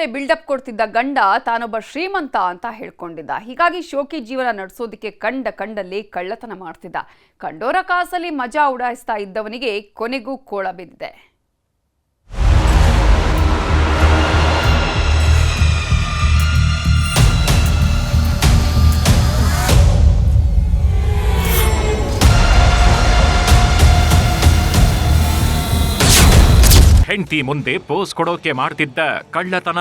ಮುಂದೆ ಬಿಲ್ಡಪ್ ಕೊಡ್ತಿದ್ದ ಗಂಡ ತಾನೊಬ್ಬ ಶ್ರೀಮಂತ ಅಂತ ಹೇಳ್ಕೊಂಡಿದ್ದ. ಹೀಗಾಗಿ ಶೋಕಿ ಜೀವನ ನಡೆಸೋದಕ್ಕೆ ಕಂಡಲ್ಲಿ ಕಳ್ಳತನ ಮಾಡ್ತಿದ್ದ. ಕಂಡೋರ ಕಾಸಲ್ಲಿ ಮಜಾ ಉಡಾಯಿಸ್ತಾ ಇದ್ದವನಿಗೆ ಕೊನೆಗೂ ಕೋಳ ಬಿದ್ದಿದೆ. ಹೆಂಡತಿ ಮುಂದೆ ಪೋಸ್ ಕೊಡೋಕೆ ಮಾಡ್ತಿದ್ದ ಕಳ್ಳತನ.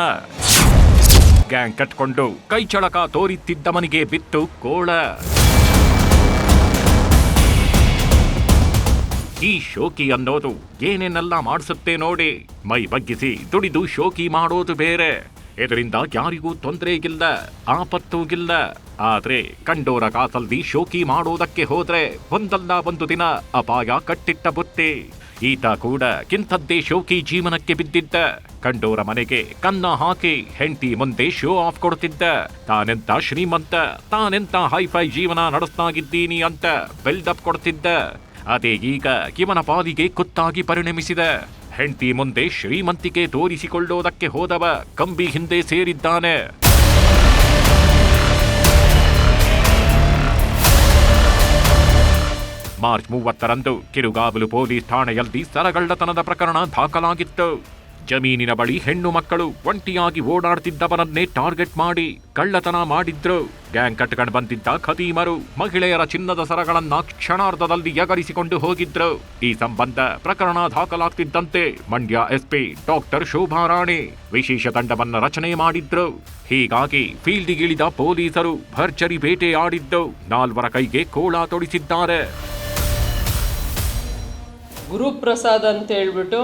ಗ್ಯಾಂಗ್ ಕಟ್ಕೊಂಡು ಕೈ ಚಳಕ ತೋರಿತ್ತಿದ್ದವನಿಗೆ ಬಿತ್ತು ಕೋಳ. ಈ ಶೋಕಿ ಅನ್ನೋದು ಏನೇನೆಲ್ಲ ಮಾಡಿಸುತ್ತೆ ನೋಡಿ. ಮೈ ಬಗ್ಗಿಸಿ ದುಡಿದು ಶೋಕಿ ಮಾಡೋದು ಬೇರೆ. ಇದರಿಂದ ಯಾರಿಗೂ ತೊಂದರೆ ಇಲ್ಲ, ಆಪತ್ತೂ ಇಲ್ಲ. ಆದ್ರೆ ಕಂಡೋರ ಕಾಸಲ್ಲಿ ಶೋಕಿ ಮಾಡೋದಕ್ಕೆ ಹೋದ್ರೆ ಒಂದಲ್ಲ ಒಂದು ದಿನ ಅಪಾಯ ಕಟ್ಟಿಟ್ಟ ಬುತ್ತಿ. ಈತ ಕೂಡ ಇಂಥದ್ದೇ ಶೋಕಿ ಜೀವನಕ್ಕೆ ಬಿದ್ದಿದ್ದ. ಕಂಡೋರ ಮನೆಗೆ ಕನ್ನ ಹಾಕಿ ಹೆಂಡತಿ ಮುಂದೆ ಶೋ ಆಫ್ ಕೊಡ್ತಿದ್ದ. ತಾನೆಂತ ಶ್ರೀಮಂತ, ತಾನೆಂತ ಹೈಫೈ ಜೀವನ ನಡೆಸ್ತಾಗಿದ್ದೀನಿ ಅಂತ ಬಿಲ್ಡಪ್ ಕೊಡ್ತಿದ್ದ. ಅದೇ ಈಗ ಇವನ ಪಾಲಿಗೆ ಕುತ್ತಾಗಿ ಪರಿಣಮಿಸಿದೆ. ಹೆಂಡತಿ ಮುಂದೆ ಶ್ರೀಮಂತಿಕೆ ತೋರಿಸಿಕೊಳ್ಳೋದಕ್ಕೆ ಹೋದವ ಕಂಬಿ ಹಿಂದೆ ಸೇರಿದ್ದಾನೆ. ಮಾರ್ಚ್ 30ರಂದು ಕಿರುಗಾವಲು ಪೊಲೀಸ್ ಠಾಣೆಯಲ್ಲಿ ಸರಗಳ್ಳತನದ ಪ್ರಕರಣ ದಾಖಲಾಗಿತ್ತು. ಜಮೀನಿನ ಬಳಿ ಹೆಣ್ಣು ಮಕ್ಕಳು ಒಂಟಿಯಾಗಿ ಓಡಾಡ್ತಿದ್ದವನನ್ನೇ ಟಾರ್ಗೆಟ್ ಮಾಡಿ ಕಳ್ಳತನ ಮಾಡಿದ್ರು. ಗ್ಯಾಂಗ್ ಕಟ್ಕೊಂಡು ಬಂದಿದ್ದ ಖದೀಮರು ಮಹಿಳೆಯರ ಚಿನ್ನದ ಸರಗಳನ್ನ ಕ್ಷಣಾರ್ಧದಲ್ಲಿ ಎಗರಿಸಿಕೊಂಡು ಹೋಗಿದ್ರು. ಈ ಸಂಬಂಧ ಪ್ರಕರಣ ದಾಖಲಾಗ್ತಿದ್ದಂತೆ ಮಂಡ್ಯ ಎಸ್ಪಿ ಡಾಕ್ಟರ್ ಶೋಭಾ ರಾಣಿ ವಿಶೇಷ ತಂಡವನ್ನ ರಚನೆ ಮಾಡಿದ್ರು. ಹೀಗಾಗಿ ಫೀಲ್ಡಿಗಿಳಿದ ಪೊಲೀಸರು ಭರ್ಜರಿ ಬೇಟೆಯಾಡಿದ್ದು 4 ಕೈಗೆ ಕೋಳ ತೊಡಿಸಿದ್ದಾರೆ. ಗುರುಪ್ರಸಾದ್ ಅಂತ ಹೇಳ್ಬಿಟ್ಟು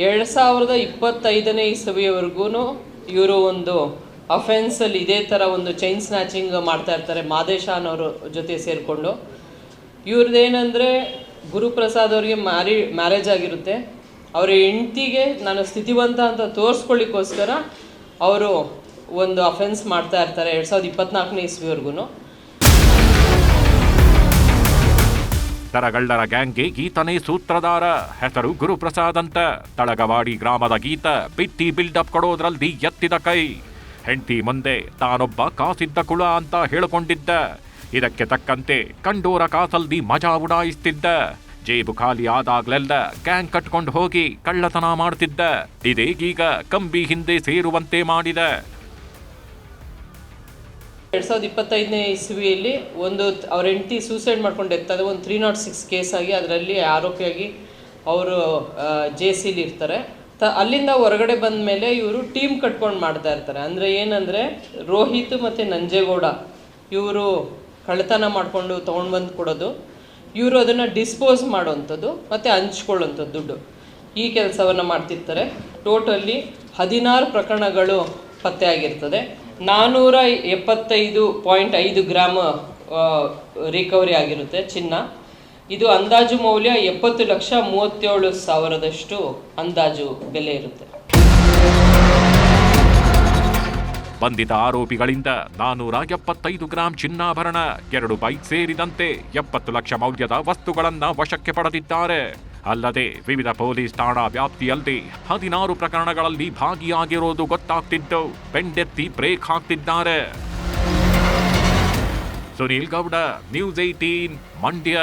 2025ನೇ ಇಸವಿಯವರೆಗೂ ಇವರು ಒಂದು ಅಫೆನ್ಸಲ್ಲಿ ಇದೇ ಥರ ಒಂದು ಚೈನ್ ಸ್ನ್ಯಾಚಿಂಗ್ ಮಾಡ್ತಾ ಇರ್ತಾರೆ ಮಾದೇಶ ಅನ್ನೋರ ಜೊತೆ ಸೇರಿಕೊಂಡು. ಇವ್ರದ್ದೇನೆಂದರೆ ಗುರುಪ್ರಸಾದ್ ಅವರಿಗೆ ಮ್ಯಾರೇಜ್ ಆಗಿರುತ್ತೆ. ಅವರ ಹೆಂಡತಿಗೆ ನಾನು ಸ್ಥಿತಿವಂತ ಅಂತ ತೋರಿಸ್ಕೊಳ್ಳಿಕ್ಕೋಸ್ಕರ ಅವರು ಒಂದು ಅಫೆನ್ಸ್ ಮಾಡ್ತಾ ಇರ್ತಾರೆ 2024ನೇ ಇಸವಿವರೆಗೂ. ಸರಗಳ್ಳರ ಗ್ಯಾಂಗ್ಗೆ ಗೀತನೇ ಸೂತ್ರಧಾರ. ಹೆಸರು ಗುರುಪ್ರಸಾದ್ ಅಂತ. ತಳಗವಾಡಿ ಗ್ರಾಮದ ಗೀತ ಬಿಟ್ಟಿ ಬಿಲ್ಡಪ್ ಕೊಡೋದ್ರಲ್ಲಿ ಎತ್ತಿದ ಕೈ. ಹೆಂಡತಿ ಮುಂದೆ ತಾನೊಬ್ಬ ಕಾಸಿದ್ದ ಕುಳ ಅಂತ ಹೇಳಿಕೊಂಡಿದ್ದ. ಇದಕ್ಕೆ ತಕ್ಕಂತೆ ಕಂಡೋರ ಕಾಸಲ್ಲಿ ಮಜಾ ಉಡಾಯಿಸ್ತಿದ್ದ. ಜೇಬು ಖಾಲಿ ಆದಾಗ್ಲೆಲ್ಲ ಗ್ಯಾಂಗ್ ಕಟ್ಕೊಂಡು ಹೋಗಿ ಕಳ್ಳತನ ಮಾಡ್ತಿದ್ದ. ಇದೀಗ ಕಂಬಿ ಹಿಂದೆ ಸೇರುವಂತೆ ಮಾಡಿದೆ. 2025ನೇ ಇಸವಿಯಲ್ಲಿ ಅವ್ರ ಹೆಂಡತಿ ಸೂಸೈಡ್ ಮಾಡ್ಕೊಂಡು ಇರ್ತಾರೆ. ಒಂದು 306 ಕೇಸ್ ಆಗಿ ಅದರಲ್ಲಿ ಆರೋಪಿಯಾಗಿ ಅವರು ಜೇಸಿಲಿ ಇರ್ತಾರೆ. ಅಲ್ಲಿಂದ ಹೊರಗಡೆ ಬಂದ ಮೇಲೆ ಇವರು ಟೀಮ್ ಕಟ್ಕೊಂಡು ಮಾಡ್ತಾ ಇರ್ತಾರೆ. ಅಂದರೆ ಏನಂದರೆ ರೋಹಿತ್ ಮತ್ತು ನಂಜೇಗೌಡ ಇವರು ಕಳ್ಳತನ ಮಾಡಿಕೊಂಡು ತೊಗೊಂಡು ಬಂದು ಕೊಡೋದು, ಇವರು ಅದನ್ನು ಡಿಸ್ಪೋಸ್ ಮಾಡೋವಂಥದ್ದು ಮತ್ತು ಹಂಚ್ಕೊಳ್ಳೋಂಥದ್ದು ದುಡ್ಡು, ಈ ಕೆಲಸವನ್ನು ಮಾಡ್ತಿರ್ತಾರೆ. ಟೋಟಲಿ 16 ಪ್ರಕರಣಗಳು ಪತ್ತೆ ಆಗಿರ್ತದೆ. 475.5 ಗ್ರಾಮ್ ರಿಕವರಿ ಆಗಿರುತ್ತೆ ಚಿನ್ನ. ಇದು ಅಂದಾಜು ಮೌಲ್ಯ 70,37,000 ಅಂದಾಜು ಬೆಲೆ ಇರುತ್ತೆ. ಬಂಧಿತ ಆರೋಪಿಗಳಿಂದ 475 ಗ್ರಾಂ ಚಿನ್ನಾಭರಣ, 2 ಬೈಕ್ ಸೇರಿದಂತೆ 70 ಲಕ್ಷ ಮೌಲ್ಯದ ವಸ್ತುಗಳನ್ನ ವಶಕ್ಕೆ ಪಡೆದಿದ್ದಾರೆ. ಅಲ್ಲದೆ ವಿವಿಧ ಪೊಲೀಸ್ ಠಾಣಾ ವ್ಯಾಪ್ತಿಯಲ್ಲಿ 16 ಪ್ರಕರಣಗಳಲ್ಲಿ ಭಾಗಿಯಾಗಿರೋದು ಗೊತ್ತಾಗ್ತಿದ್ದು ಬೆಂಡೆತ್ತಿ ಬ್ರೇಕ್ ಹಾಕ್ತಿದ್ದಾರೆ. ಸುನೀಲ್ ಗೌಡ, ನ್ಯೂಸ್ 18 ಮಂಡ್ಯ.